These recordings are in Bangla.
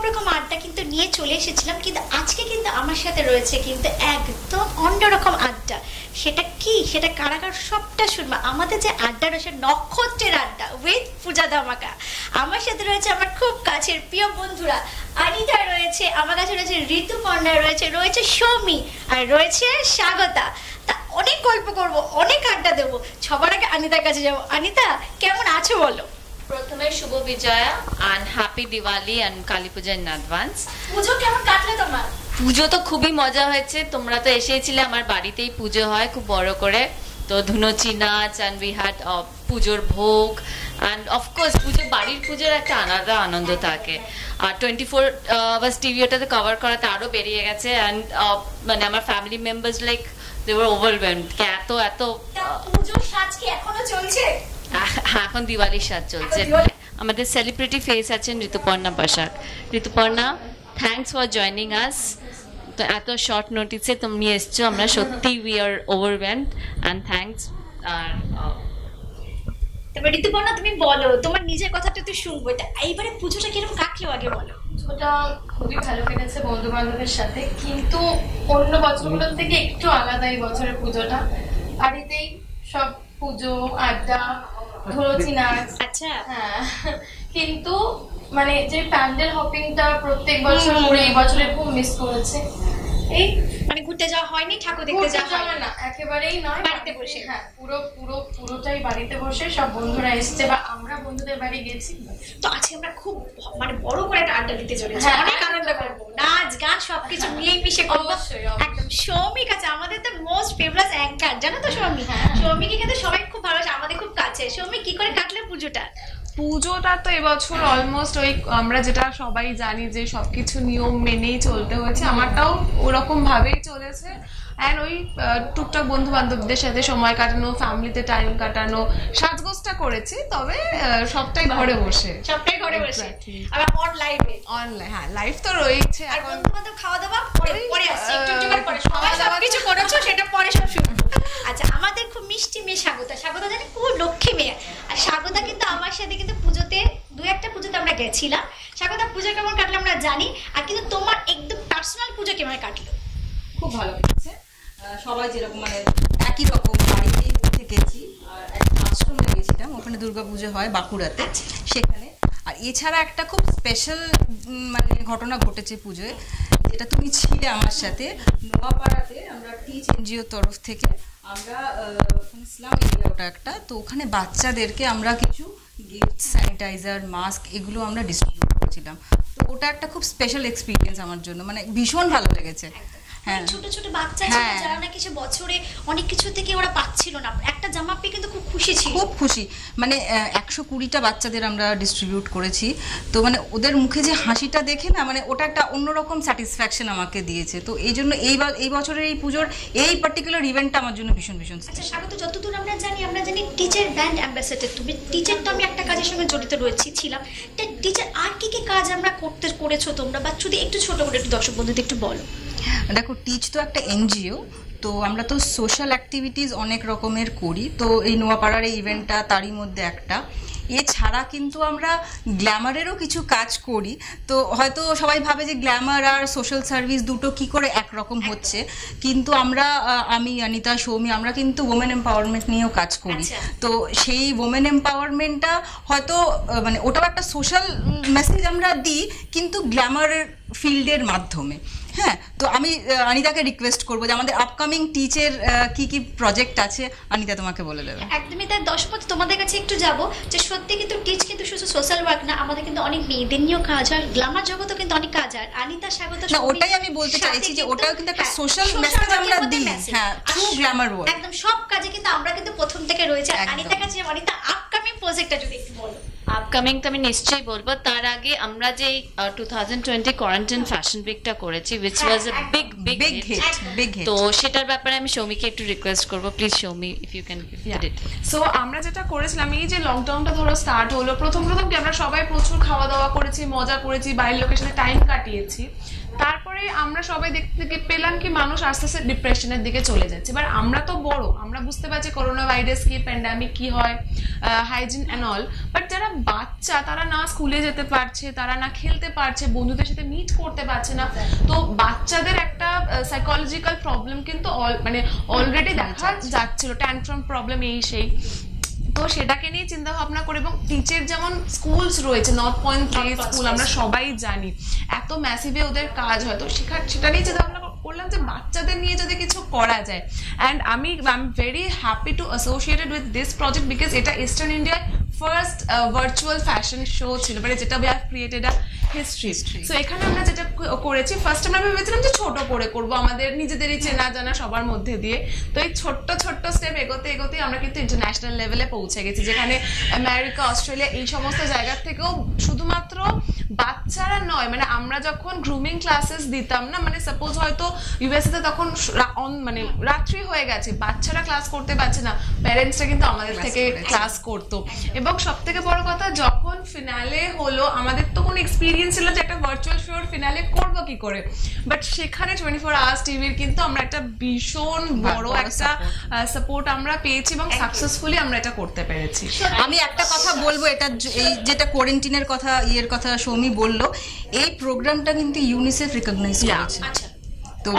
রকম আড্ডা কিন্তু নিয়ে চলে এসেছিলাম, কিন্তু আজকে কিন্তু আমার সাথে রয়েছে কিন্তু একদম অন্যরকম আড্ডা। সেটা কি, সেটা কারাগার সবটা শুনবা। আমাদের যে আড্ডা রয়েছে নক্ষত্রের আড্ডা উইথ পূজা ধামাকা। আমার সাথে রয়েছে আমার খুব কাছের প্রিয় বন্ধুরা, অনিতা রয়েছে, আমার কাছে রয়েছে ঋতুপর্ণা রয়েছে, রয়েছে সৌমি, আর রয়েছে স্বাগতা। তা অনেক গল্প করব, অনেক আড্ডা দেবো। সবার আগে অনিতার কাছে যাবো। অনিতা, কেমন আছো বলো? প্রথমে শুভ Bijoya and happy Diwali and Kali Puja in advance. পুজো কেমন কাটলো তোমার? পুজো তো খুবই মজা হয়েছে, তোমরা তো এসেছিলে, আমার বাড়িতেই পুজো হয় খুব বড় করে। তো ধুনুচি নাচ এন্ড উই হ্যাড পুজোর ভোগ এন্ড অফকোর্স পুজো, বাড়ির পুজোর একটা আলাদা আনন্দ থাকে। আর 24 আওয়ার্স টিভি ওটাতে কভার করাতে আরো বেরিয়ে গেছে এন্ড মানে আমার family members like they were overwhelmed. এত এত পুজোর সাজ কি এখনো চলছে? এখন দিওয়ালির সাজ চলছে। আমাদের সেলিব্রিটি ফেস আছেন Rituparna Basak. Rituparna, thanks for joining us. তো এত শর্ট নোটিসে তুমি এসছো, আমরা সত্যি we are overwhelmed and thanks. আর তবে ঋতুপর্ণা, তুমি বলো, তোমার নিজের কথাটা একটু শুনবো। এটা এইবারে পুজোটা কিরকম কাটলো আগে বলো। পুজোটা খুবই ভালো কেটেছে বন্ধু বান্ধবের সাথে, কিন্তু অন্য বছরগুলোর থেকে একটু আলাদা এই বছরের পুজোটা। বাড়িতেই সব পুজো, আড্ডা, ধুনুচি নাচ। আচ্ছা, হ্যাঁ, কিন্তু মানে যে প্যান্ডেল হপিংটা প্রত্যেক বছর করে এই বছরে খুব মিস করেছে। এই মানে ঘুরতে যাওয়া হয়নি, ঠাকুর দেখতে যাওয়া হয় না, একেবারেই নয়। বাড়িতে বসে, হ্যাঁ, পুরোটাই বাড়িতে বসে। সব বন্ধুরা এসছে বা আমরা বন্ধুদের বাড়ি গেছি। তো আজকে আমরা খুব মানে বড় করে একটা আড্ডা দিতে চলেছি, অনেক আনন্দ করবো, নাচ গান সবকিছু মিলেই মিশে করবো একদম। সৌমিক আছে আমাদের তো মোস্ট ফেভারিট অ্যাঙ্কার, জানো তো সৌমিক? সৌমিককে কিন্তু সবাই খুব ভালোবাসে, আমাদের খুব কাছে। সৌমিক, কি করে কাটলে পুজোটা? পুজোটা তো এবছর অলমোস্ট ওই আমরা যেটা সবাই জানি যে সবকিছু নিয়ম মেনেই চলতে হয়েছে, আমারটাও ওরকম ভাবেই চলেছে। অ্যান্ড ওই টুকটাক বন্ধু বান্ধবদের সাথে সময় কাটানো, ফ্যামিলিতে টাইম কাটানো, সাজগোজটা করেছি, তবে সবটাই ঘরে বসে। সবটাই ঘরে বসে, আবার অনলাইন। হ্যাঁ, লাইভ তো রয়েছে। আর বন্ধু বান্ধব খাওয়া দাওয়া পরে আসছে, একটু পরে সবাই সবকিছু করেছো, সেটা পরে সব শুনবো। আচ্ছা, আমাদের খুব মিষ্টি মেয়ে স্বাগতা। স্বাগতা জানি খুব লক্ষ্মী মেয়ে। আর স্বাগতা কিন্তু আমার সাথে কিন্তু পুজোতে দু একটা পুজোতে আমরা গেছিলাম। স্বাগতা, পুজো কেমন কাটলো আমরা জানি, আর কিন্তু তোমার একদম পার্সোনাল পুজো কেমন কাটলো? খুব ভালো কেটেছে। সবাই যেরকম মানে একই রকম বাড়িতেই থেকেছি, আর একটা আশ্রমে গেছিলাম, ওখানে দুর্গাপুজো হয় বাঁকুড়াতে, সেখানে। আর এছাড়া একটা খুব স্পেশাল মানে ঘটনা ঘটেছে পুজোয়, যেটা তুমি ছিলে আমার সাথে। নোয়াপাড়াতে আমরা টিচ এনজিও তরফ থেকে আমরা ওখানে স্লাম এরিয়া ওটা একটা, তো ওখানে বাচ্চাদেরকে আমরা কিছু গিফট, স্যানিটাইজার, মাস্ক এগুলো আমরা ডিস্ট্রিবিউট করেছিলাম। তো ওটা একটা খুব স্পেশাল এক্সপিরিয়েন্স আমার জন্য, মানে ভীষণ ভালো লেগেছে। হ্যাঁ, ছোট ছোট বাচ্চা ছিল যারা না কিছু বছরে অনেক কিছু থেকে ওরা পাচ্ছিল না, একটা জামা পেয়ে কিন্তু খুব খুশি ছিল, খুব খুশি। মানে 120টা বাচ্চাদের আমরা ডিস্ট্রিবিউট করেছি। তো মানে ওদের মুখে যে হাসিটা দেখে না, মানে ওটা একটা অন্যরকম স্যাটিসফ্যাকশন আমাকে দিয়েছে। তো এই জন্য এই বছরের এই পুজোর এই পার্টিকুলার ইভেন্টটা আমার জন্য ভীষণ ভীষণ। আচ্ছা স্বাগত, যতদূর আমরা জানি টিচার ব্র্যান্ড অ্যাম্বাসেডর তুমি। টিচার তো আমি একটা কাজের সঙ্গে জড়িত ছিলাম। টিচার আর কি কি কাজ আমরা করেছো তোমরা, বা যদি একটু ছোট করে একটু দর্শক বন্ধুদের একটু বলো। দেখো, টিচ তো একটা এনজিও, তো আমরা তো সোশ্যাল অ্যাক্টিভিটিস অনেক রকমের করি। তো এই নোয়াপাড়ার এই ইভেন্টটা তারই মধ্যে একটা। এছাড়া কিন্তু আমরা গ্ল্যামারেরও কিছু কাজ করি। তো হয়তো সবাই ভাবে যে গ্ল্যামার আর সোশ্যাল সার্ভিস দুটো কি করে একরকম হচ্ছে, কিন্তু আমি অনিতা, সৌমি, আমরা কিন্তু ওমেন এম্পাওয়ারমেন্ট নিয়েও কাজ করি। তো সেই ওমেন এম্পাওয়ারমেন্টটা হয়তো মানে ওটাও একটা সোশ্যাল মেসেজ আমরা দিই, কিন্তু গ্ল্যামারের ফিল্ডের মাধ্যমে। হ্যাঁ, তো আমি অনিতাকে রিকোয়েস্ট করবো যে আমাদের আপকামিং টিচের কি কি প্রজেক্ট আছে অনিতা তোমাকে বলে দেবে। একদমই তাই। দর্শক তোমাদের কাছে একটু যাবো যে সত্যি কিন্তু টিচ কিন্তু শুধু সোশ্যাল ওয়ার্ক না, আমাদের কিন্তু অনেক মেয়েদের নিয়েও কাজ হয়, গ্ল্যামার জগতেও কিন্তু অনেক কাজ হয়। অনিতা, স্বাগত, না ওটাই আমি বলতে চাইছি যে ওটাও কিন্তু একটা সোশ্যাল মেসেজ আমরা দিই। হ্যাঁ, থ্রু গ্ল্যামার ওয়ার্ক একদম সব কাজে কিন্তু আমরা কিন্তু প্রথম থেকে রয়েছে। অনিতার কাছে অনিতা আপকামিং প্রজেক্টটা যদি একটু বলো। আপকামিং তো আমি নিশ্চয়ই বলবো, তার আগে আমরা যে 2020 কোয়ারেন্টাইন ফ্যাশন উইকটা করেছি, which was a big hit, তো সেটার ব্যাপারে আমি সৌমিকে একটু রিকোয়েস্ট করবো, please Soumi, if you can give it. So আমরা যেটা করেছিলাম, এই যে লকডাউনটা ধরো স্টার্ট হলো, প্রথম কি আমরা সবাই প্রচুর খাওয়া দাওয়া করেছি, মজা করেছি, বাইরের লোকের সাথে টাইম কাটিয়েছি। তারপরে আমরা সবাই দেখতে পেলাম কি মানুষ আস্তে আস্তে ডিপ্রেশনের দিকে চলে যাচ্ছে। এবার আমরা তো বড়, আমরা বুঝতে পারছি করোনা ভাইরাস কি, প্যান্ডামিক কি হয়, হাইজিন অ্যান্ড অল, বাট যারা বাচ্চা তারা না স্কুলে যেতে পারছে, তারা না খেলতে পারছে, বন্ধুদের সাথে মিট করতে পারছে না। তো বাচ্চাদের একটা সাইকোলজিক্যাল প্রবলেম কিন্তু মানে অলরেডি দেখা যাচ্ছিল, ট্যান্ট্রাম প্রবলেম এই সেই। তো সেটাকে নিয়ে চিন্তা ভাবনা করে, এবং টিচার যেমন স্কুলস রয়েছে, নর্থ পয়েন্ট স্কুল আমরা সবাই জানি, এত ম্যাসিভে ওদের কাজ হয়, তো সেটা নিয়ে চিন্তা ভাবনা করলাম যে বাচ্চাদের নিয়ে যদি কিছু করা যায়। And I am very happy to associated with this project because এটা ইস্টার্ন ইন্ডিয়ার ফার্স্ট ভার্চুয়াল ফ্যাশন শো ছিল, মানে যেটা we have created a history. So এখানে আমরা যেটা করেছি, ফার্স্ট আমরা ভেবেছিলাম যে ছোট করে করবো, আমাদের নিজেদেরই চেনা জানা সবার মধ্যে দিয়ে। তো এই ছোট্ট ছোট্ট স্টেপ এগোতে এগোতে আমরা কিন্তু ইন্টারন্যাশনাল লেভেলে পৌঁছে গেছি, যেখানে আমেরিকা, অস্ট্রেলিয়া এই সমস্ত জায়গার থেকেও শুধুমাত্র বাচ্চারা নয়, মানে আমরা যখন গ্রুমিং ক্লাসেস দিতাম না, মানে সাপোজ হয়তো ইউএসএতে তখন মানে রাত্রি হয়ে গেছে, বাচ্চারা ক্লাস করতে পারছে না, প্যারেন্টসরা কিন্তু আমাদের থেকে ক্লাস করতো। এবং সব থেকে বড় কথা, যখন ফিনালে হলো, আমাদের তো কোনো এক্সপিরিয়েন্স ছিল যে একটা ভার্চুয়াল শোর ফিনালে করবো কি করে, বাট সেখানে 24 আওয়ার্স টিভির কিন্তু আমরা একটা ভীষণ বড় একটা সাপোর্ট আমরা পেয়েছি এবং সাকসেসফুলি আমরা এটা করতে পেরেছি। আমি একটা কথা বলবো, এটা এই যেটা কোয়ারেন্টিনের কথা কথা সৌমি বললো, এই প্রোগ্রামটা কিন্তু ইউনিসেফ রিকগনাইজ করেছে। তো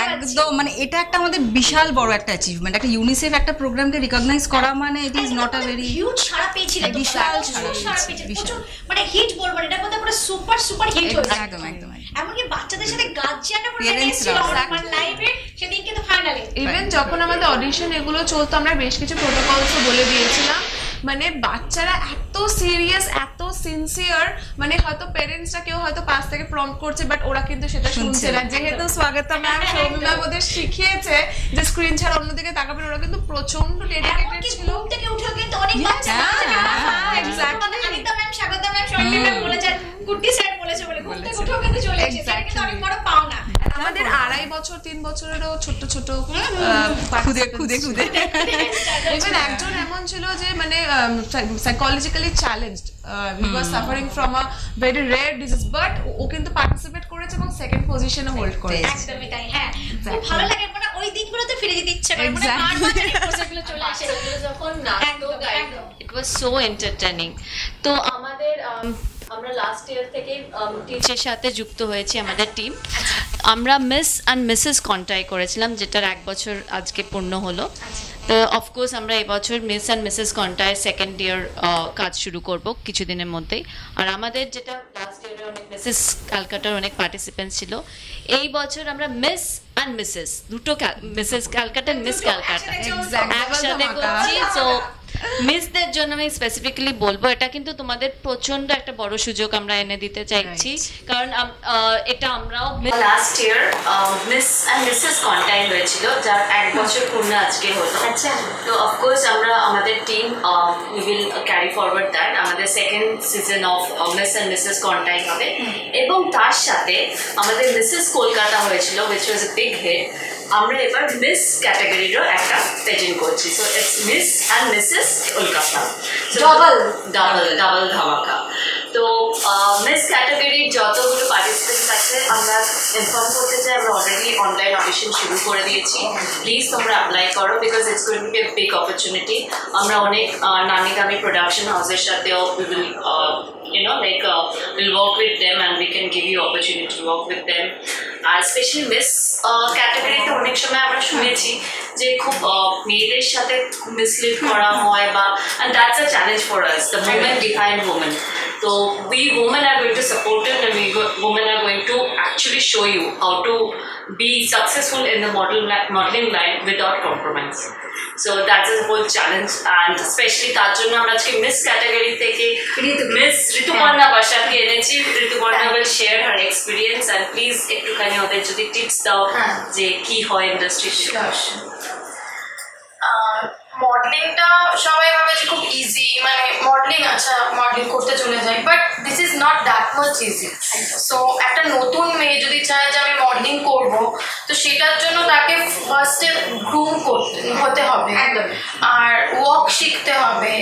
একদম মানে এটা একটা আমাদের বিশাল বড় একটা অ্যাচিভমেন্ট, একটা ইউনিসেফ একটা প্রোগ্রামকে রিকগনাইজ করা, মানে it is not a very huge সাড়া পেয়েছিল, বিশাল সাড়া পেয়েছিল, মানে হিট বলবো না, এটা পুরো সুপার হিট হয়েছে একদম একদম। এমনকি বাচ্চাদের সাথে গাজিয়াটা পুরো এসেছিল আমার লাইভে সেদিন, কিন্তু ফাইনালি ইভেন যখন আমাদের অডিশন এগুলো চলতো, আমরা বেশ কিছু প্রোটোকলসও বলে দিয়েছিলাম, মানে বাচ্চারা এত সিরিয়াস, এত সিনসিয়ার, মানে হয়তো প্যারেন্টসরা কেউ হয়তো পাশ থেকে প্রম্পট করছে, বাট ওরা কিন্তু সেটা শুনছে না। যেহেতু স্বাগতা ম্যাম, সৌমি ম্যাম ওদের শিখিয়েছে যে স্ক্রিন ছাড়া অন্যদিকে তাকাবেন, ওরা কিন্তু প্রচন্ড ডেডিকেটেড ছিল। ঘুম থেকে উঠেও কিন্তু অনেক বাচ্চা exactly Anita ma'am, Swagata ma'am, Soumi ma'am বলেছেন, গুড্ডি স্যার বলেছে বলে ঘুম থেকে উঠেও কিন্তু চলে এসেছে, এটা কিন্তু অনেক বড় পাওনা। আমাদের 2.5 বছর 3 বছরেরও ছোট ছোট খুদে খুদে খুদে ইভেন একজন এমন ছিল যে মানে psychologically challenged, he was suffering from a very rare disease, but ও কিন্তু পার্টিসিপেট করেছে এবং সেকেন্ড পজিশনে হোল্ড করেছে। একদমই তাই, হ্যাঁ, খুব ভালো লাগে, মানে ওই দিনগুলোতে ফিরে যেতে ইচ্ছে করে, মানে বারবার এই প্রজেক্টগুলো চলে আসে যখন নাটক গাইতো, ইট ওয়াজ সো এন্টারটেইনিং। তো আমাদের আমরা লাস্ট ইয়ার থেকে টিচের সাথে যুক্ত হয়েছি, আমাদের টিম। আমরা মিস অ্যান্ড মিসেস কন্টাই করেছিলাম, যেটার 1 বছর আজকে পূর্ণ হলো। তো অফকোর্স আমরা এবছর মিস অ্যান্ড মিসেস কন্টায় সেকেন্ড ইয়ার কাজ শুরু করব কিছুদিনের মধ্যেই। আর আমাদের যেটা লাস্ট ইয়ারে অনেক মিসেস ক্যালকাটার অনেক পার্টিসিপেন্টস ছিল, এই বছর আমরা মিস অ্যান্ড মিসেস দুটো, মিসেস ক্যালকাটা, মিস ক্যালকাটা একসাথে করছি। সো মিসদের জন্য আমি স্পেসিফিক্যালি বলবো, এটা কিন্তু তোমাদের প্রচন্ড একটা বড় সুযোগ আমরা এনে দিতে চাইছি, কারণ এটা আমরাও last year miss and Mrs Contai হয়েছিল, যার 1 বছর পূর্ণ আজকে হলো। আচ্ছা, তো অফকোর্স আমরা আমাদের team we will carry forward that, আমাদের second season of Miss and Mrs Contai হবে। এবং তার সাথে আমাদের মিসেস কলকাতা হয়েছিল, which was a big hit. আমরা এবার মিস ক্যাটাগরিরও একটা পেজেন্ট করছি, so it's Miss and Mrs Kolkata, double ধামাকা। তো মিস ক্যাটাগরির যতগুলো পার্টিসিপেন্টস আছে আমরা ইনফর্ম করতে চাই, আমরা অলরেডি অনলাইন অডিশন শুরু করে দিয়েছি। প্লিজ তোমরা অ্যাপ্লাই করো, because it's going to be a big opportunity. আমরা অনেক নামি দামি প্রোডাকশন হাউসের সাথেও we will we'll work with them and we can give you opportunity to work with them. আর স্পেশালি মিস ক্যাটাগরিতে অনেক সময় আমরা শুনেছি যে খুব মেয়েদের সাথে মিসলিড করা হয়, বা and that's a challenge for us, the women behind women. So we women are going to support it, and women are going to actually show you how to be successful in the modeling line without compromise. So that's a whole challenge, and especially তার জন্য আমরা আজকে মিস ক্যাটাগরি থেকে মিস ঋতুপর্ণা বাসাকে এনেছি। Rituparna will share her experience, and please একটুখানি ওদের যদি টিপস দাও যে কি হয় ইন্ডাস্ট্রিতে। মডেলিংটা সবাই ভাবে যে খুব ইজি, মানে মডেলিং, আচ্ছা মডেলিং করতে চলে যাই, but this is not that much easy. So একটা নতুন মেয়ে যদি চায় যে আমি মডেলিং করব, তো সেটার জন্য তাকে ফার্স্টে গ্রুম হতে হবে, আর ওয়াক শিখতে হবে,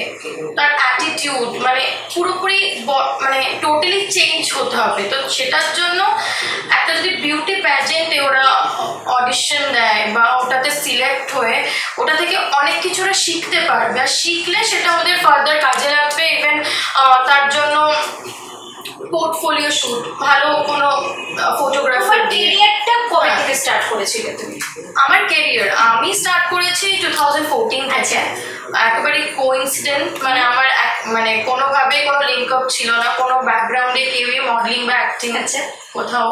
তার অ্যাটিটিউড মানে পুরোপুরি মানে টোটালি চেঞ্জ হতে হবে। তো সেটার জন্য একটা যদি বিউটি প্যাজেন্টে ওরা অডিশন দেয় বা ওটাতে সিলেক্ট হয়ে ওটা থেকে অনেক কিছু ওরা শিখতে পারবে, আর শিখলে সেটা ওদের ফার্দার কাজে লাগবে। ইভেন তার জন্য পোর্টফোলিও শুট, ভালো কোনো ফটোগ্রাফার। কেরিয়ারটা কবে থেকে স্টার্ট করেছিলে তুমি? আমার কেরিয়ার আমি স্টার্ট করেছি 2014 থেকে, একেবারে কোইন্সিডেন্ট, মানে আমার মানে কোনোভাবে কোনো লিঙ্ক আপ ছিল না, কোনো ব্যাকগ্রাউন্ডে কেউই মডেলিং বা অ্যাক্টিং আছে কোথাও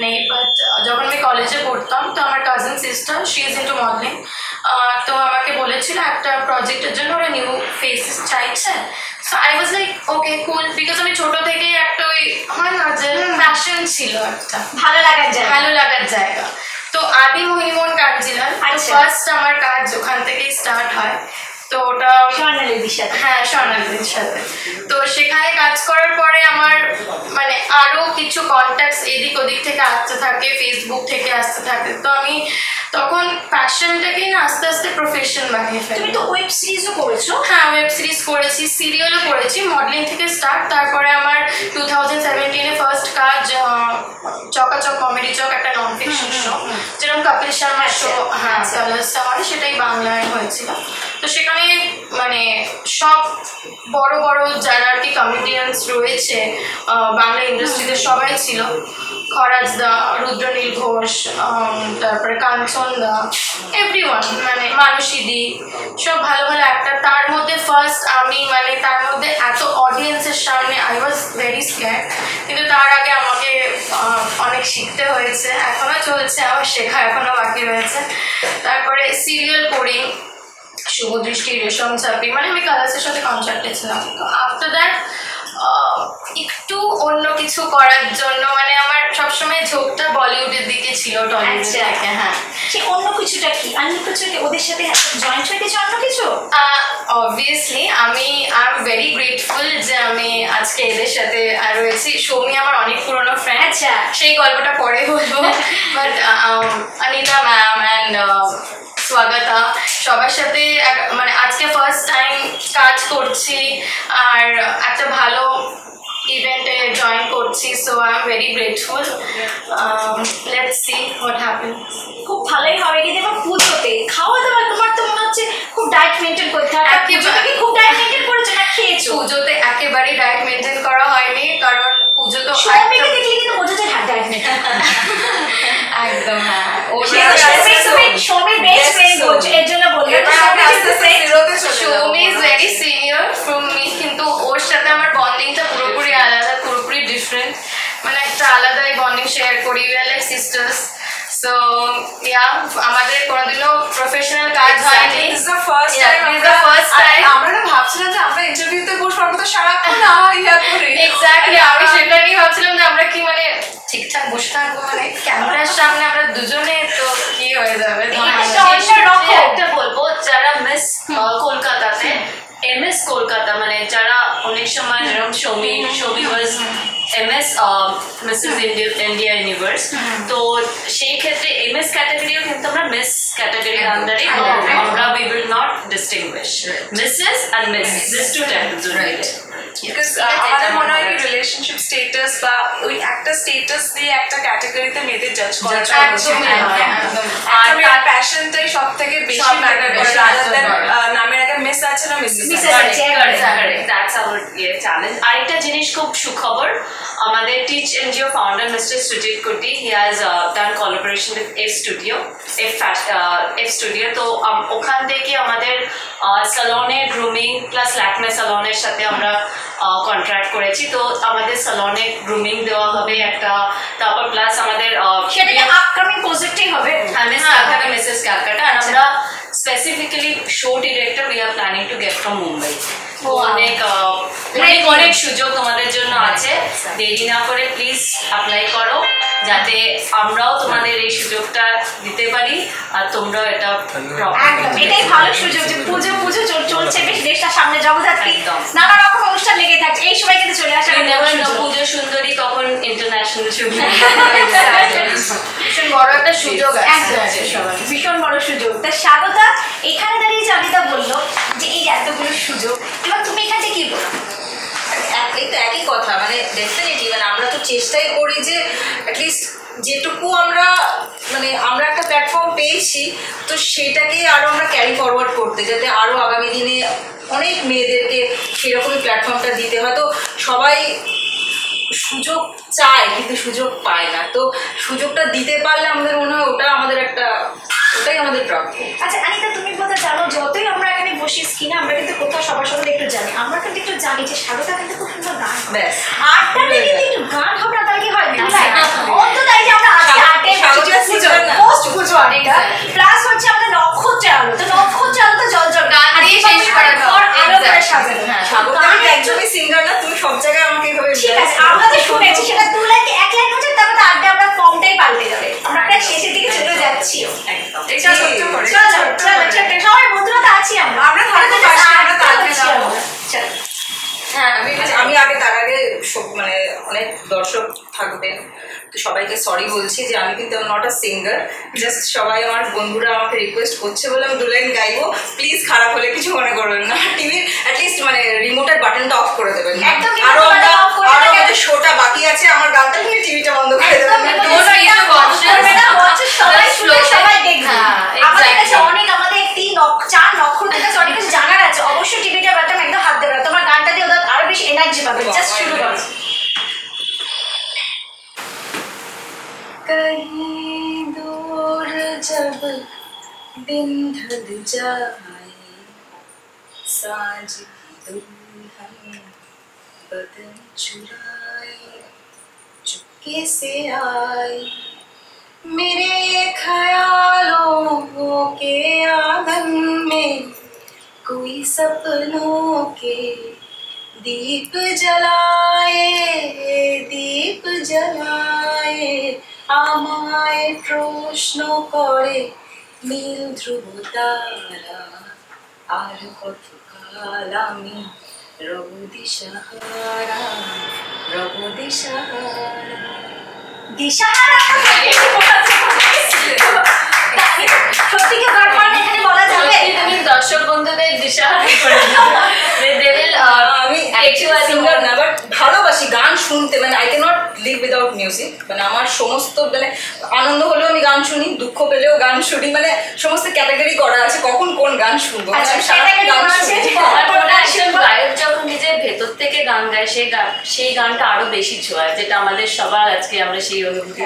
নেই। বাট যখন আমি কলেজে পড়তাম, তো আমার cousin sister she is into modelling, তো আমাকে বলেছিল একটা প্রজেক্টের জন্য ওরা নিউ ফেসেস চাইছে। So I was like okay cool, because আমি ছোট থেকেই একটা ওই হয় না যে প্যাশন ছিল, একটা ভালো লাগার জায়গা। তো আদি মহিমন কাঞ্জিলাল ফার্স্ট আমার কাজ ওখান থেকেই স্টার্ট হয়। তো ওটা স্বর্ণালীর সাথে, হ্যাঁ স্বর্ণালীর সাথে। তো সেখানে কাজ করার পরে আমার মানে আরো কিছু কন্ট্যাক্টস এদিক ওদিক থেকে আসতে থাকে, ফেসবুক থেকে আসতে থাকে। তো আমি তখন প্যাশনটাকেই না আস্তে আস্তে প্রফেশন বানিয়ে ফেলি। তুমি তো ওয়েব সিরিজও করেছো? হ্যাঁ, ওয়েব সিরিজ করেছি, সিরিয়ালও করেছি, মডেলিং থেকে স্টার্ট। তারপরে আমার 2017-এ ফার্স্ট কাজ চকাচক কমেডি চক, একটা নন ফিকশন শো, যেরকম কপিল শর্মার শো, হ্যাঁ কালার্স আমার, সেটাই বাংলায় হয়েছিল। তো সেখানে মানে সব বড় বড় যারা আর কি কমেডিয়ানস রয়েছে বাংলা ইন্ডাস্ট্রিতে সবাই ছিল, খরাজ দা, রুদ্রনীল ঘোষ, তারপরে কাঞ্চন দা, এভরিওয়ান, মানে মানসী দি, সব ভালো ভালো অ্যাক্টার। তার মধ্যে ফার্স্ট আমি মানে তার মধ্যে এত অডিয়েন্সের সামনে আই ওয়াজ ভেরি স্ক্যার্ড, কিন্তু তার আগে আমাকে অনেক শিখতে হয়েছে, এখনও চলছে আমার শেখা, এখনও বাকি রয়েছে। তারপরে সিরিয়াল করি, শুভদৃষ্টি, রেশম চাপি, মানে আমি কালার্সের সাথে কন্ট্রাক্টে ছিলাম। তো আফটার দ্যাট একটু অন্য কিছু করার জন্য মানে আমার সবসময় ঝোঁকটা বলিউডের দিকে ছিল, টলিউডের দিকে। হ্যাঁ, সে অন্য কিছুটা কি? অন্য কিছু ওদের সাথে জয়েন্ট হয়ে গেছে? অন্য কিছু অবভিয়াসলি আমি আই এম ভেরি গ্রেটফুল যে আমি আজকে এদের সাথে রয়েছি। সৌমি আমার অনেক পুরনো ফ্রেন্ড, আচ্ছা সেই গল্পটা পরে বলবো। But Anita ma'am and Swagata, সবার সাথে মানে আজকে ফার্স্ট টাইম কাজ করছি আর একটা ভালো ইভেন্টে জয়েন করছি। So I am very grateful. Let's see what happens. খুব ভালোই হবে। কিন্তু এবার পুজোতে খাওয়া দাওয়া তোমার তো মনে হচ্ছে খুব ডায়েট মেনটেন করতে হবে। পুজোতে খুব ডায়েট মেনটেন করেছো না খেয়েছো? পুজোতে একেবারেই ডায়েট মেনটেন করা হয়নি, কারণ পুজো তো সৌমিকে দেখলে কিন্তু বোঝা যায় ডায়েট মেনটেন একদম। হ্যাঁ, সৌমির বেস্ট ফ্রেন্ড বলছো, এর জন্য বললাম। Soumi is very senior from me, কিন্তু ওর সাথে আমার বন্ডিংটা পুরোপুরি আলাদা, পুরোপুরি ডিফারেন্ট, মানে একটা আলাদাই বন্ডিং শেয়ার করি, we are like sisters. So yeah, আমাদের কোনোদিনও প্রফেশনাল কাজ হয়নি, আমরা না ভাবছিলাম যে আমরা ইন্টারভিউতে বসবো, আমরা তো সারাক্ষণ ইয়া করি। এক্স্যাক্টলি, আমি সেটা নিয়ে ভাবছিলাম যে আমরা কি মানে ঠিকঠাক বসে থাকবো, মানে ক্যামেরার সামনে আমরা দুজনে, তো কি হয়ে যাবে। একটা বলবো, যারা মিস কলকাতাতে MS কলকাতা, মানে যারা অনেক সময় যেরকম সৌমি ওয়াজ MS মিসেস ইন্ডিয়া ইউনিভার্স, তো সেই ক্ষেত্রে MS ক্যাটাগরিও কিন্তু আমরা মিস ক্যাটাগরির আন্ডারে আমরা we will not distinguish Mrs and Miss, this two types right. Because আমাদের মনে হয় কি রিলেশনশিপ স্টেটাস বা ওই একটা স্টেটাস দিয়ে একটা ক্যাটাগরিতে মেয়েদের জাজ করা আর তার প্যাশনটাই সব থেকে বেশি ম্যাটার করে, রাদার দ্যান নামের আগে মিস আছে না মিসেস আছে। That's our challenge. আরেকটা জিনিস খুব সুখবর, আমাদের Teach NGO founder Mr Sujit Kutti, he has done collaboration with F studio. তো ওখান থেকে আমাদের সালনে গ্রুমিং প্লাস ল্যাকমে সালনের সাথে আমরা কন্ট্রাক্ট করেছি। তো আমাদের সালনে গ্রুমিং দেওয়া হবে একটা, তারপর প্লাস আমাদের আপকামিং প্রজেক্টই হবে মিসেস ক্যালকাটা। আর আমরা specifically show director we are planning to get from Mumbai. অনেক সুযোগ তোমাদের জন্য আছে, দেরি না করে প্লিজ অ্যাপ্লাই করো, যাতে আমরাও তোমাদের এই সুযোগটা দিতে পারি আর তোমরাও এটা একদম এটাই ভালো সুযোগ যে পুজো পুজো চলছে বেশ, দেশটা সামনে জগদ্ধাত্রী নানা রকম অনুষ্ঠান লেগে থাকছে, এই সময় কিন্তু চলে আসা পুজো সুন্দরী কখন ইন্টারন্যাশনাল সুন্দরী ভীষণ বড় একটা সুযোগ আছে ভীষণ বড় সুযোগ। তা স্বাগতা এখানে দাঁড়িয়ে যে অনিতা বললো যে এই এতগুলো সুযোগ, এবার তুমি এখান থেকে কি বলো? এই তো একই কথা, মানে ডেফিনেটলি মানে আমরা তো চেষ্টাই করি যে অ্যাটলিস্ট যেটুকু আমরা মানে আমরা একটা প্ল্যাটফর্ম পেয়েছি তো সেটাকে আরও আমরা ক্যারি ফরওয়ার্ড করতে, যাতে আরও আগামী দিনে অনেক মেয়েদেরকে সেরকমই প্ল্যাটফর্মটা দিতে হয়। তো সবাই সুযোগ চায় কিন্তু সুযোগ পায় না, তো সুযোগটা দিতে পারলে আমাদের মনে হয় ওটাই আমাদের প্রাপ্য। আচ্ছা অনিতা তুমি বোধহয় জানো, যতই আমরা এখানে বসি স্ক্রিনে আমরা কিন্তু কোথাও সবার সঙ্গে একটু জানি, আমরা কিন্তু একটু জানি যে স্বাগতা কিন্তু খুব সুন্দর গান, আটটাতে কিন্তু একটু গান হবে না তাহলে কি হয়? অন্ততাই যে আমরা আজকে আটে পোস্ট পুজো আটটা প্লাস হচ্ছে আমাদের নক্ষত্রের আলো, তো নক্ষত্রের আলো তো জল জল গান দিয়ে শেষ করার পর আলো করে সাজানো। আমি একদমই সিঙ্গার না, তুমি সব জায়গায় আমাকে এইভাবে ঠিক আছে, আমরা তো শুনেছি সেটা 2 লাইন 1 লাইন হচ্ছে, তারপরে আড্ডা আমরা ফর্মটাই পাল্টে যাবে, আমরা প্রায় শেষের দিকে চলে যাচ্ছি। সবাই বন্ধুরা তো আছি আমরা হ্যাঁ আমি আগে তার আগে মানে অনেক দর্শক থাকবেন তো সবাইকে সরি বলছি যে আমি কিন্তু নট আ সিঙ্গার, জাস্ট সবাই আমার বন্ধুরা আমাকে রিকোয়েস্ট করছে বলে আমি 2 লাইন গাইবো, প্লিজ খারাপ হলে কিছু মনে করবেন না, টিভির অ্যাটলিস্ট মানে রিমোটের বাটনটা অফ করে দেবেন, আরো আমাদের শোটা বাকি আছে, আমার গানটা শুনে টিভিটা বন্ধ করে দেবেন। অনেক আমাদের 4 নক্ষত্র অনেক কিছু জানার আছে, অবশ্যই টিভিটা বাটন একদম হাত দেবে, তোমার গানটা দিয়ে ওদের আরো বেশি এনার্জি পাবে। জাস্ট শুরু করো। कहीं दूर जब दिन ढल जाए, सांझ की दुल्हन बदन चुराए चुपके से आए, मेरे ख्यालों के आंगन में कोई सपनों के दीप जलाए আমায় প্রশ্ন করে নীল ধ্রুব তারা, আর কতকাল আমি রব দিশাহারা সত্যি কি গান মানে এখানে বলা যাবে? তুমি দর্শক বন্ধুদের দিশাহারা করে আমি সিঙ্গার না, বাট ভালোবাসি গান শুনতে, মানে I cannot live without music, মানে আমার সমস্ত মানে আনন্দ হলেও আমি গান শুনি, দুঃখ পেলেও গান শুনি, মানে সমস্ত ক্যাটাগরি করা আছে কখন কোন গান শুনবো। গায়ক যখন নিজের ভেতর থেকে গান গায় সেই গানটা আরো বেশি ছোঁয়, যেটা আমাদের সবার আজকে আমরা সেই অনুভূতি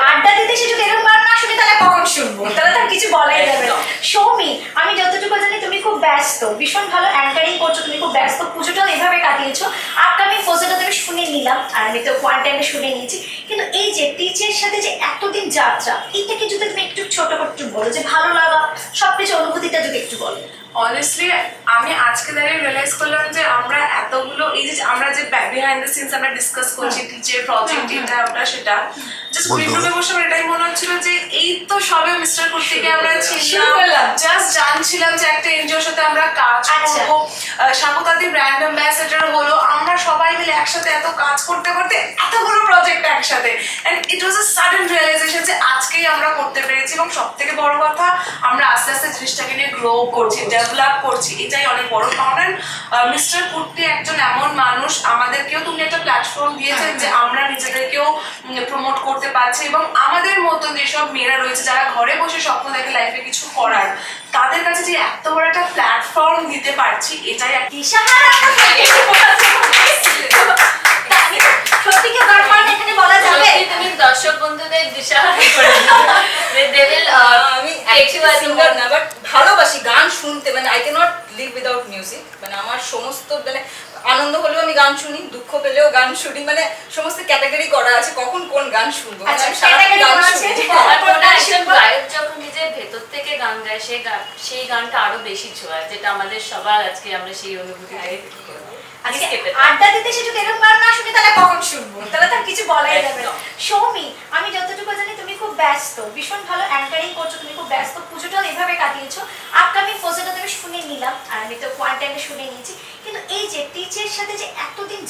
আড্ডা দিতে সে যদি এরকম গান না শুনি তাহলে কখন শুনবো, তাহলে তার কিছু বলাই যাবে না। সৌমি আমি যতটুকু জানি তুমি খুব ব্যস্ত, ভীষণ ভালো অ্যাঙ্কারিং করছো, তুমি খুব ব্যস্ত, পুজোটাও এভাবে কাটিয়েছো, আপকামিং পোস্টটা তুমি শুনে নিলাম আর আমি তো কোয়ারেন্টাইনে শুনে নিয়েছি, কিন্তু এই যে টিচের সাথে যে এতদিন যাত্রা এইটাকে যদি তুমি একটু ছোট করে একটু বলো, যে ভালো লাগা সবকিছু অনুভূতিটা যদি একটু বলো। অনেস্টলি আমি আজকে দাঁড়িয়ে রিয়েলাইজ করলাম যে আমরা এতগুলো এই যে আমরা যে বিহাইন্ড দ্য সিনস আমরা ডিসকাস করছি টিচার প্রজেক্ট এটা ওটা সেটা, জাস্ট গ্রিন বসে আমার এটাই মনে হচ্ছিল যে এই তো সবে মিস্টার কুর্তিকে আমরা ছিলাম, জাস্ট জানছিলাম যে একটা এনজিওর সাথে আমরা কাজ করবো, স্বাগতাদি ব্র্যান্ড অ্যাম্বাসেডর হলো, আমরা সবাই মিলে একসাথে এত কাজ করতে করতে এতগুলো প্রজেক্ট একসাথে, and it was a sudden realisation যে আজকেই আমরা করতে পেরেছি, এবং সব থেকে বড় কথা আমরা আস্তে আস্তে জিনিসটাকে নিয়ে গ্রো করছি, ডেভেলপ করছি, এটাই অনেক বড় কারণ। মিস্টার কুর্তি একজন এমন মানুষ, আমাদেরকেও তুমি একটা প্ল্যাটফর্ম দিয়েছেন যে আমরা নিজেদেরকেও প্রমোট করতে পারছি, এবং আমাদের মতন যেসব মেয়েরা রয়েছে যারা ঘরে বসে স্বপ্ন দেখে লাইফে কিছু করার, তাদের কাছে যে এত বড় একটা প্ল্যাটফর্ম দিতে পারছি, এটাই সত্যি কি গান মানে এখানে বলা যাবে? তুমি দর্শক বন্ধুদের দিশাহারা করে আমি সিঙ্গার না, বাট ভালোবাসি গান শুনতে, মানে I cannot live without music, মানে আমার সমস্ত মানে আনন্দ হলেও আমি গান শুনি, দুঃখ পেলেও গান শুনি, মানে সমস্ত ক্যাটাগরি করা আছে কখন কোন গান শুনবো। গায়ক যখন নিজের ভেতর থেকে গান গায় সেই গানটা আরো বেশি ছোঁয়, যেটা আমাদের সবার আজকে আমরা সেই অনুভূতি আড্ডা দিতে সে যদি এরকম গান না শুনি তাহলে কখন শুনবো, তাহলে তার কিছু বলাই যাবে না।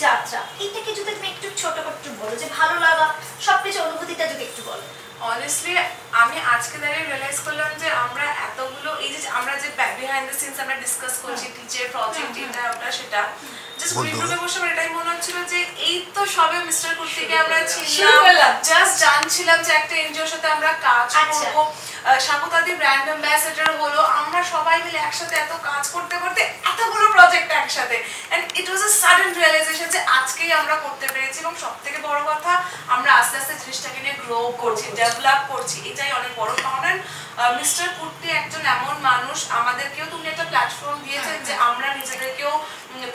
যাত্রা, এটাকে যদি তুমি একটু ছোট করে একটু বলো, যে ভালো লাগা সবকিছু অনুভূতিটা যদি একটু বলো। অনেস্টলি আমি আজকে দাঁড়িয়ে রিয়েলাইজ করলাম যে আমরা এতগুলো এই যে আমরা যে বিহাইন্ড দ্য সিনস আমরা ডিসকাস করছি, টিচার প্রজেক্ট এটা ওটা সেটা, জাস্ট গ্রিন রুমে বসে আমার এটাই মনে হচ্ছিল যে এই তো সবে মিস্টার কুর্তিকে আমরা ছিলাম, জাস্ট জানছিলাম যে একটা এনজিওর সাথে আমরা কাজ করব, স্বাগতাদি ব্র্যান্ড অ্যাম্বাসেডর হলো, আমরা সবাই মিলে একসাথে এত কাজ করতে করতে এতগুলো প্রজেক্ট একসাথে, and it was a sudden realisation যে আজকেই আমরা করতে পেরেছি। এবং সবথেকে বড় কথা আমরা আস্তে আস্তে জিনিসটাকে নিয়ে গ্রো করছি, ডেভেলপ করছি, এটাই অনেক বড় পাওনা। মিস্টার কুর্তি একজন এমন মানুষ, আমাদেরকেও তুমি একটা প্ল্যাটফর্ম দিয়েছেন যে আমরা নিজেদেরকেও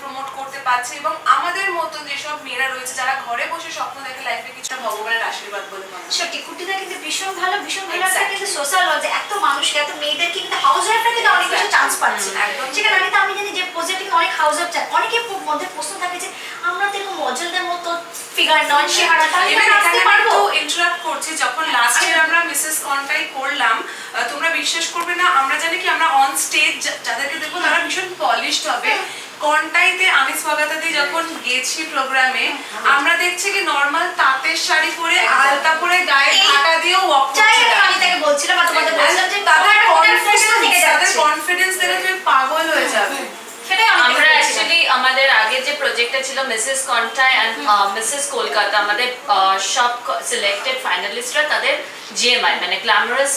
প্রমোট করতে পারছি, এবং আমাদের মতন যেসব মেয়েরা রয়েছে যারা ঘরে বসে স্বপ্ন দেখে লাইফে কিছু, ভগবানের আশীর্বাদ বলে মনে হয়। সত্যি কুর্তিটা কিন্তু ভীষণ ভালো একটা কিন্তু সোশ্যাল ওয়ার্ক, যে এত মানুষকে এত মেয়েদেরকে কিন্তু হাউস ওয়াইফরা কিন্তু অনেক কিছু চান্স পাচ্ছে। সেখানে আমি জানি যে প্রজেক্টিং অনেক হাউস ওয়াইফ চায়, অনেকের মধ্যে প্রশ্ন থাকে যে আমরা তো এরকম মজলদের মতো ফিগার নন, চেহারা, তাহলে আসতে পারবো। ইন্টারাপ্ট করছি, যখন লাস্ট ইয়ার আমরা মিসেস কন্টাই করলাম, তোমরা বিশ্বাস করবে না, আমরা জানি কি আমরা অন স্টেজ যাদেরকে দেখবো তারা ভীষণ পলিশড হবে। কন্টাইতে আমি স্বাগতাদি যখন গেছি প্রোগ্রামে, আমরা দেখছি কি নরমাল তাঁতের শাড়ি পরে আলতা পরে গায়ে ঢাকা দিয়ে ওয়াক করছে। আমি তাকে বলছিলাম আর তোমাদের বলছিলাম যে তাদের কনফিডেন্স দেখে তুমি পাগল হয়ে যাবে। আমরা অ্যাকচুয়ালি আমাদের আগে যে প্রজেক্টটা ছিল Mrs Contai and Mrs Kolkata, আমাদের সব সিলেক্টেড ফাইনালিস্টরা তাদের জিএমআই মানে গ্ল্যামারাস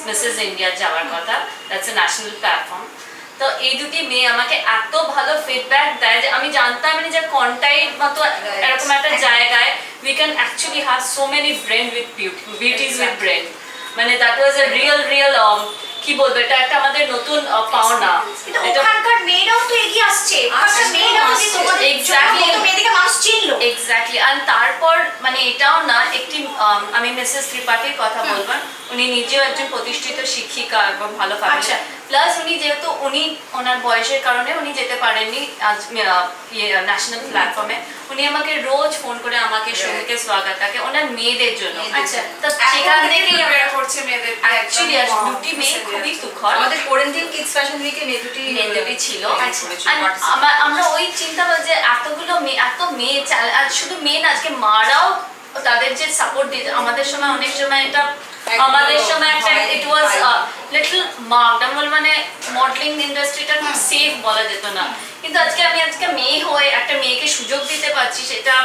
মিসেস ইন্ডিয়া যাওয়ার কথা, দ্যাটস এ ন্যাশনাল প্ল্যাটফর্ম। তো এই দুটি মেয়ে আমাকে এত ভালো ফিডব্যাক দেয় যে আমি জানতাম না যে কন্টাইর মতো এরকম একটা জায়গায় we can actually have so many brain with beauties with brain, মানে দ্যাট ওয়াজ এ রিয়েল কি বলবো, এটা একটা আমাদের নতুন পাওনা। ওখানকার মেয়েরাও তো এগিয়ে আসছে, ওখানকার মেয়েরাও যে তোমাদের এক্স্যাক্টলি মেয়েদেরকে মানুষ চিনলো এক্স্যাক্টলি। আর তারপর মানে এটাও না, একটি আমি মিসেস ত্রিপাঠীর কথা বলবো, উনি নিজেও একজন প্রতিষ্ঠিত শিক্ষিকা এবং ভালো ফ্যামিলি, প্লাস উনি যেহেতু ওনার বয়সের কারণে উনি যেতে পারেননি ন্যাশনাল প্ল্যাটফর্মে, উনি আমাকে রোজ ফোন করে আমাকে সৌমিকে স্বাগতাকে ওনার মেয়েদের জন্য, তো সেখান থেকে করছে মেয়েদের অ্যাকচুয়ালি দুটি মেয়ে খুবই সুখর। আমাদের কোরেন্টিন কিডস ফ্যাশন উইকে মেয়ে দুটি ছিল। আমরা ওই চিন্তা করি যে এতগুলো মেয়ে, এত মেয়ে, আর শুধু মেয়ে না, আজকে মারাও তাদের যে সাপোর্ট দিতে, আমাদের সময় অনেক সময় এটা আমাদের সময় একটা ইট ওয়াজ লিটল মার্কড, মানে মডেলিং ইন্ডাস্ট্রিটা খুব সেফ বলা যেত না, কিন্তু আজকে মেয়ে হয়ে একটা মেয়েকে সুযোগ দিতে পারছি, সেটা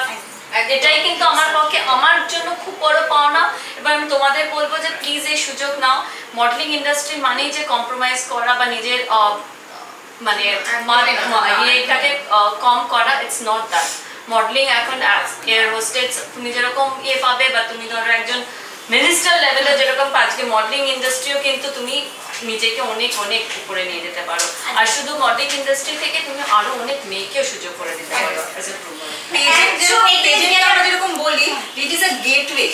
এটাই কিন্তু আমার পক্ষে আমার জন্য খুব বড় পাওনা। এবার আমি তোমাদের বলবো যে প্লিজ এই সুযোগ নাও। মডেলিং ইন্ডাস্ট্রি মানেই যে কম্প্রোমাইজ করা বা নিজের মানে এটাকে কম করা, ইটস নট দ্যাট। মডেলিং এখন এয়ার হোস্টেস তুমি যেরকম পাবে, বা তুমি ধরো একজন মিনিস্টার লেভেলে যেরকম আজকে মডেলিং ইন্ডাস্ট্রিও কিন্তু তুমি নিজেকে অনেক অনেক উপরে নিয়ে যেতে পারো, আর শুধু মডেলিং ইন্ডাস্ট্রি থেকে তুমি আরো অনেক মেয়েকেও সুযোগ করে দিতে পারো। যেরকম বলি ইট ইজ আ গেটওয়ে,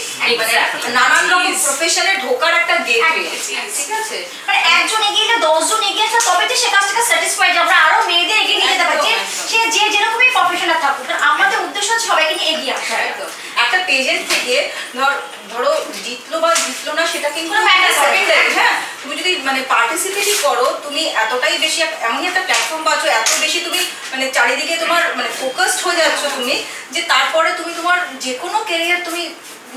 নানান রকম প্রফেশনে ঢোকার একটা গেটওয়ে, ঠিক আছে? মানে একজন এগিয়ে গেলে 10 জন এগিয়ে আসলে তবে তো সে কাজটাকে স্যাটিসফাইড, আমরা আরো মেয়েদের এগিয়ে নিয়ে যেতে পারছি, সে যে যেরকমই প্রফেশনাল থাকুক, আমাদের উদ্দেশ্য হচ্ছে সবাইকে নিয়ে এগিয়ে আসা। একটা পেজেন্ট থেকে ধরো জিতলো বা জিতলো না সেটা কিন্তু হ্যাঁ, তুমি যদি মানে পার্টিসিপেটই করো, তুমি এতটাই বেশি এমনই একটা প্ল্যাটফর্ম পাচ্ছ, এত বেশি তুমি মানে চারিদিকে তোমার মানে ফোকাসড হয়ে যাচ্ছ তুমি, যে তারপরে তুমি তোমার যে কোনো ক্যারিয়ার তুমি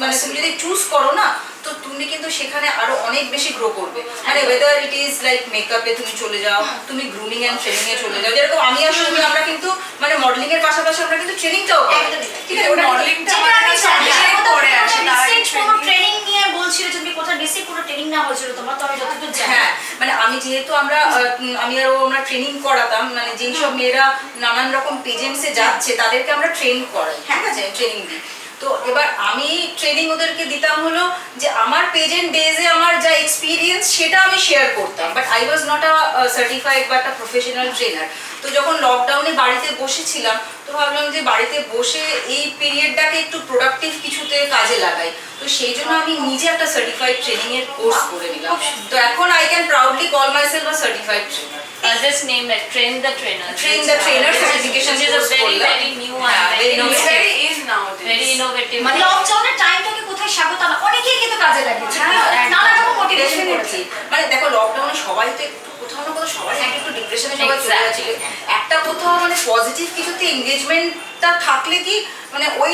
মানে তুমি যদি চুজ করো না, তো তুমি কিন্তু সেখানে আরো অনেক বেশি গ্রো করবে। মানে ওয়েদার ইট ইজ লাইক মেকআপে তুমি চলে যাও, তুমি গ্রুমিং এন্ড ট্রেনিং এ চলে যাও, যেরকম আমি আর সৌমি আমরা কিন্তু মানে মডেলিং এর পাশাপাশি আমরা কিন্তু ট্রেনিংটাও করি, ঠিক আছে? মডেলিংটা ট্রেনিং নিয়ে বলছিল, তুমি কোথাও বেসিক কোনো ট্রেনিং না হয়েছিল তোমার, তো আমি যতদূর জানি। হ্যাঁ, মানে আমি যেহেতু আমরা ট্রেনিং করাতাম, মানে যেই সব মেয়েরা নানান রকম পেজেন্টসে যাচ্ছে তাদেরকে আমরা ট্রেন করাই, ঠিক আছে? ট্রেনিং দিই। তো এবার আমি ট্রেনিং ওদেরকে দিতাম হলো যে আমার পেজেন্ট ডেজে আমার যা এক্সপিরিয়েন্স সেটা আমি শেয়ার করতাম, but I was not a certified বা একটা প্রফেশনাল ট্রেনার। তো যখন লকডাউনে বাড়িতে বসেছিলাম, তো ভাবলাম যে বাড়িতে বসে এই পিরিয়ডটাকে একটু প্রোডাক্টিভ কিছুতে কাজে লাগাই, তো সেই জন্য আমি নিজে একটা সার্টিফাইড ট্রেনিং এর কোর্স করে নিলাম। তো এখন I can proudly call myself a certified trainer. Just name it, train the trainer certification which is a very new and very in nowadays, very innovative। মানে লকডাউনের টাইমটাকে কোথায় স্বাগত, অনেকেই কিন্তু কাজে লাগিয়েছে, নানা রকম কম্পিটিশন ডেফিনেটলি মানে দেখো লকডাউনে সবাই তো একটু কোথাও না কোথাও সবাই একটু ডিপ্রেশনে সবাই চলে যাচ্ছিল, একটা কোথাও মানে পজিটিভ কিছুতে এঙ্গেজমেন্টটা থাকলে কি মানে ওই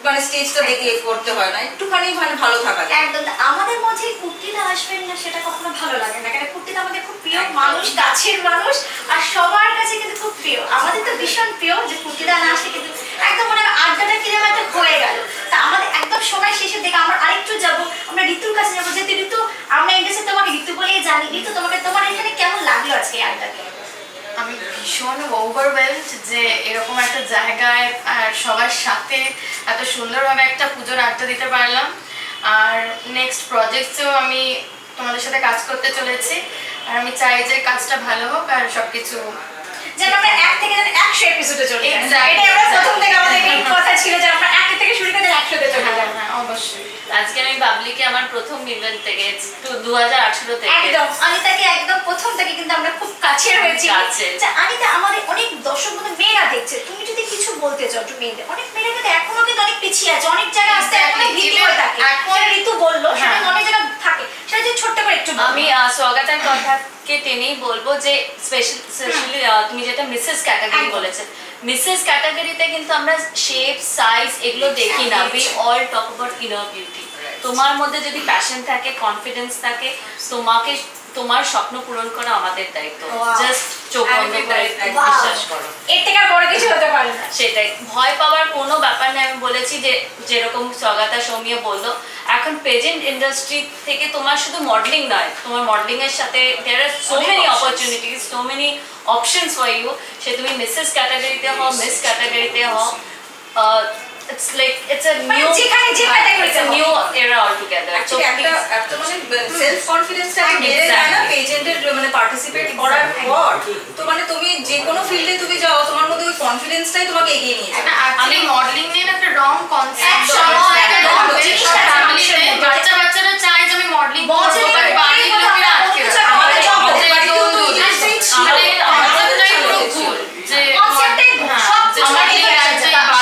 মানে স্টেজটা দেখে করতে হয় না, একটুখানি মানে ভালো থাকা যায়। একদম আমাদের মধ্যে কুর্তিটা আসবেন না সেটা কখনো ভালো লাগে না, কারণ কুর্তিটা আমাদের খুব প্রিয় মানুষ, কাছের মানুষ, আর সবার কাছে কিন্তু খুব প্রিয়। আমাদের তো ভীষণ প্রিয় যে কুর্তিটা না আসলে কিন্তু একদম মনে হয় আড্ডাটা কিরকম একটা হয়ে গেল। তা আমাদের একদম সময় শেষের দিকে আমরা আরেকটু যাবো, আমরা ঋতুর কাছে যাবো, যেহেতু ঋতু আমরা ইংরেজিতে তোমাকে ঋতু বলেই জানি। ঋতু তোমাকে তোমার এখানে কেমন লাগলো আজকে এই আড্ডাটা? আমি ভীষণ ওভারওয়েলড যে এরকম একটা জায়গায় আর সবার সাথে এত সুন্দরভাবে একটা পুজোর আড্ডা দিতে পারলাম। আর নেক্সট প্রজেক্টসেও আমি তোমাদের সাথে কাজ করতে চলেছি, আর আমি চাই যে কাজটা ভালো হোক আর সবকিছু যেন আমরা 1 থেকে 100 এপিসোডে চলে যাই। Exactly. এটা আমরা প্রথম থেকে আমাদের এই কথা ছিল যে আমরা 1 থেকে শুরু করে 100 তে চলে যাব। হ্যাঁ অবশ্যই। আজকে আমি বাবলিকে আমার প্রথম ইভেন্ট থেকে 2018 থেকে একদম অনিতাকে একদম প্রথম থেকে কিন্তু আমরা খুব কাছের হয়েছি। আচ্ছা অনিতা, আমাদের অনেক দর্শক বন্ধু মেয়েরা দেখছে, তুমি যদি কিছু বলতে চাও একটু মেয়েদের, অনেক মেয়েরা কিন্তু এখনো কিন্তু অনেক পিছিয়ে আছে, অনেক জায়গায় আসতে এখনো ভীতি হয়ে থাকে। এখন ঋতু বললো সেটা অনেক জায়গায় থাকে, সেটা যদি ছোট্ট করে একটু আমি স্বাগতার কথাকে টেনেই বলবো যে স্পেশালি তুমি যেটা মিসেস ক্যাটাগরি বলেছে, মিসেস ক্যাটাগরিতে কিন্তু আমরা শেপ সাইজ এগুলো দেখি না, we all talk about inner beauty. তোমার মধ্যে যদি প্যাশন থাকে, কনফিডেন্স থাকে, তোমাকে তোমার স্বপ্ন পূরণ করা আমাদের দায়িত্ব। জাস্ট চোখ বন্ধ করে বিশ্বাস করো, এর থেকে বড় কিছু হতে পারে না। সেটাই, ভয় পাওয়ার কোনো ব্যাপার নেই। আমি বলেছি যে যেরকম স্বাগতা সৌমিয়া বললো, এখন পেজেন্ট ইন্ডাস্ট্রি থেকে তোমার শুধু মডেলিং নয়, তোমার মডেলিং এর সাথে there are so many opportunities, so many options for you। সে তুমি মিসেস ক্যাটাগরিতে হও, মিস ক্যাটাগরিতে হও, it's like it's a new it's a new era altogether। So একটা মানে সেলফ কনফিডেন্সটা বেড়ে যায় না পেজেন্টের মানে পার্টিসিপেট করার পর, তো মানে তুমি যে কোনো ফিল্ডে তুমি যাও তোমার মধ্যে ওই কনফিডেন্সটাই তোমাকে এগিয়ে নিয়ে যাবে। আমি মডেলিং নিয়ে একটা রং কনসেপ্ট, বাচ্চারা চায় যে আমি মডেলিং করবো, বাট বাড়ির লোকেরা আটকে রাখে। আমাদের বাড়িতেও তো আমাদেরটাই পুরো ভুল যে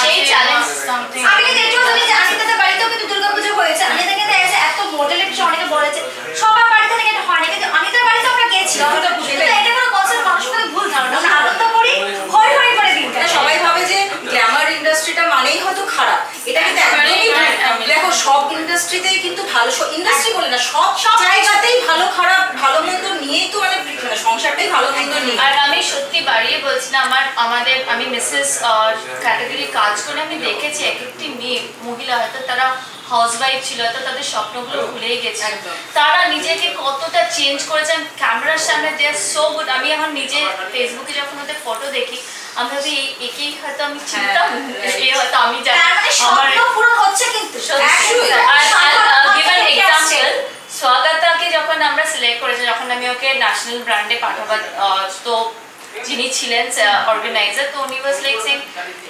সেই চ্যালেঞ্জ সামথিং। আমি কিন্তু এটাও জানি যে অনিতাদের বাড়িতেও কিন্তু দুর্গাপুজো হয়েছে, অনিতা কিন্তু এত মডেলের বিষয় অনেকে বলেছে, সবার বাড়িতে থেকে এটা হয় না, কিন্তু অনিতার বাড়িতে আমরা গেছি দুর্গাপুজো, এটা কোনো কনসেপ্ট মানুষের মধ্যে ভুল ধারণা। আমরা আনন্দ করি, ভয় ভয় করে দিন সবাই ভাবে যে গ্ল্যামার ইন্ডাস্ট্রিটা মানেই হয়তো খারাপ, এটা কিন্তু একদমই দেখো সব ইন্ডাস্ট্রিতেই কিন্তু ভালো, ইন্ডাস্ট্রি বলে না সব জায়গাতেই ভালো খারাপ ভালো মন্দ নিয়েই তো মানে সংসারটাই ভালো মন্দ নিয়ে। আর আমি সত্যি বাড়িয়ে বলছি না, আমি মিসেস ক্যাটাগরি কাজ করে আমি দেখেছি এক একটি মেয়ে মহিলা হয়তো তারা হাউসওয়াইফ ছিল, হয়তো তাদের স্বপ্নগুলো ভুলেই গেছে, তারা নিজেকে কতটা চেঞ্জ করেছেন ক্যামেরার সামনে, দে আর সো গুড। আমি এখন নিজে ফেসবুকে যখন ওদের ফটো দেখি আমি ভাবি একেই হয়তো আমি চিন্তা হয়তো আমি জানি আমার পুরো হচ্ছে। কিন্তু গিভেন এক্সাম্পল, স্বাগতাকে যখন আমরা সিলেক্ট করেছি, যখন আমি ওকে ন্যাশনাল ব্র্যান্ডে পাঠাবার, তো যিনি ছিলেন অর্গানাইজার, তো উনি ওয়াজ লাইক সেইং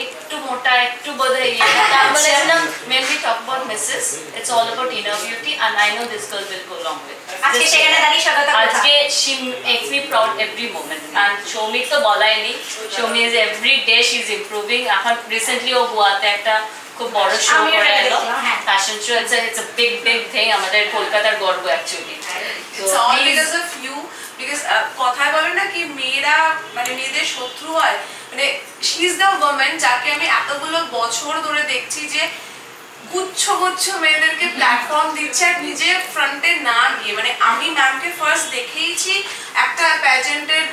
একটু মোটা একটু বোধহয় আমি বলেছিলাম when we talk about misses, it's all about inner beauty and I know this girl will go long way। আজকে সেখানে দাঁড়িয়ে স্বাগতা আজকে she makes me proud every moment and Soumik তো বলাই নেই, Soumi is every day she is improving। এখন রিসেন্টলি ও গোয়াতে একটা খুব বড় শো করে এলো, fashion show, it's a big thing, আমাদের কলকাতার গর্ব actually. It's all because of you, because কথায় বলে না কি মেয়েরা মানে মেয়েদের শত্রু হয়, মানে শি ইজ দ্য ওম্যান যাকে আমি এতগুলো বছর ধরে দেখছি যে গুচ্ছ মেয়েদেরকে প্ল্যাটফর্ম দিচ্ছে আর নিজে ফ্রন্টে না গিয়ে। মানে আমি ম্যামকে ফার্স্ট দেখেইছি একটা প্যাজেন্টের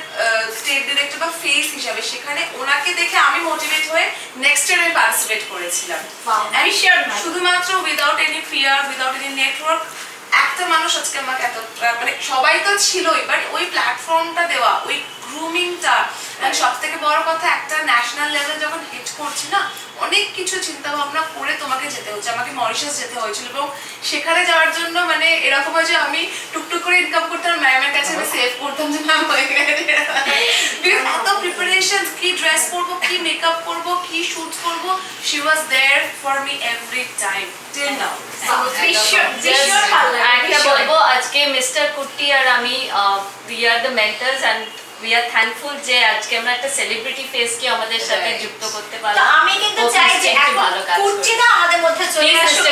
স্টেট ডিরেক্টর বা ফেস হিসাবে, সেখানে ওনাকে দেখে আমি মোটিভেট হয়ে নেক্সট ইয়ার আমি পার্টিসিপেট করেছিলাম। আমি শিওর শুধুমাত্র without any fear, without any network একটা মানুষ আজকে আমাকে এত মানে সবাই তো ছিলই, বাট ওই প্ল্যাটফর্মটা দেওয়া, ওই গ্রুমিংটা, সব থেকে বড় কথা একটা ন্যাশনাল লেভেল যখন হিট করছি না, অনেক কিছু চিন্তা ভাবনা করে তোমাকে যেতে হচ্ছে। আমাকে মরিশাস যেতে হয়েছিল এবং সেখানে যাওয়ার জন্য মানে এরকম হয় যে আমি টুকটুক করে ইনকাম করতাম, ম্যামের কাছে আমি সেভ করতাম যে ম্যাম হয়ে গেছে, এত প্রিপারেশন, কি ড্রেস পরবো, কি মেকআপ করবো, কি শুট করবো, she was there for me every time till now. একটা বলবো, আজকে মিস্টার কুট্টি আর আমি we are the mentors and we are thankful যে আজকে আমরা একটা সেলিব্রিটি ফেসকে আমাদের সাথে যুক্ত করতে পারলাম। আমি কিন্তু চাই যে এখন কুর্চিটা আমাদের মধ্যে চলে আসুক,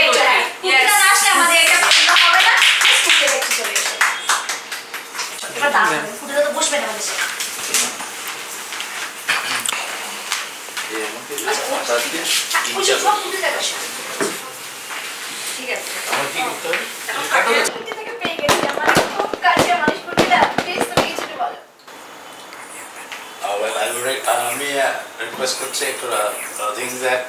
কুর্চিটা না আসলে আমাদের এটা হবে না, কুর্চিটা দেখতে চলে আসে। ঠিক আছে আমার কি করতে হবে? কুর্তি থেকে পেয়ে গেছি আমার খুব কাছে মানুষ কুর্তিটা প্লিজ তুমি কিছু একটু বলো Well, I would আমি request করছি একটু things that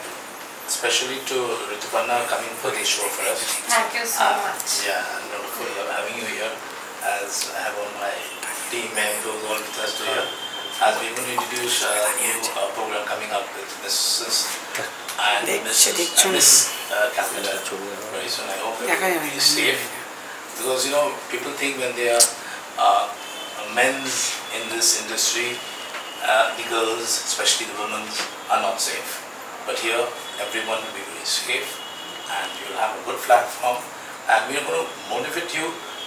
especially to Rituparna coming for this show for us. Thank you so much. Yeah, I'm wonderful having you here as I have all my team members all with us here. As we're going to introduce a new program coming up with Mrs. and Miss Capilla very soon. I hope everybody is safe. Because you know, people think when they are men in this industry, the girls, especially the women, are not safe. But here, everyone will be very safe, and you'll have a good platform, and we're going to motivate you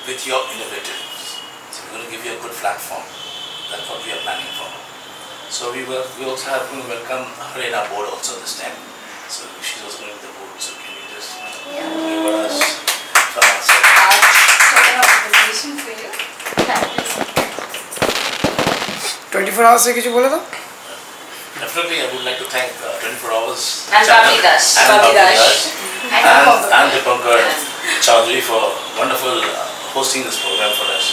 with your innovatives. So we're going to give you a good platform. That's what we are planning for. So we also have to welcome her in our board also this time. So she's also going to the board. So can you just give us from our side? Organization for you. Thank you so much. 24 hours से কিছু বলে দাও Definitely, I would like to thank 24 Hours And channel Bobby Dash. and Bobby Bobby Dash. Dash and Dipankar Chaudhary for wonderful hosting this program for us.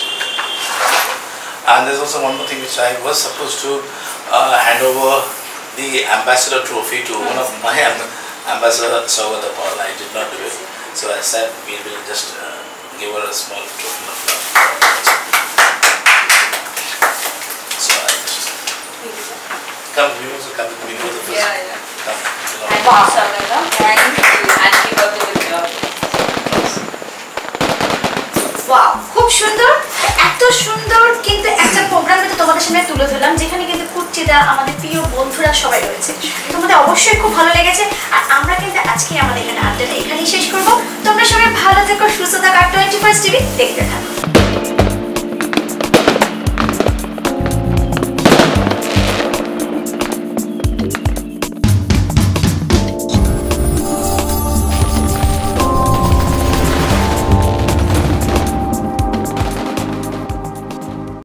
And there's also one more thing which I was supposed to hand over the ambassador trophy to one of my ambassador, Saugata Paul. I did not do it, so I said we will just give her a small trophy of love. So I just come. You also come with me for the first. Yeah. Come. And wow. Sagata. And happy birthday with your wow খুব সুন্দর এত সুন্দর কিন্তু একটা প্রোগ্রামে তো তোমাদের সামনে তুলে ধরলাম যেখানে কিন্তু কুর্চিদা আমাদের প্রিয় বন্ধুরা সবাই রয়েছে তোমাদের অবশ্যই খুব ভালো লেগেছে আর আমরা কিন্তু আজকে আমাদের এখানে আড্ডাটা এখানেই শেষ করব তোমরা সবাই ভালো থেকো সুস্থ থাকো আর 21st টিভি দেখতে থাকো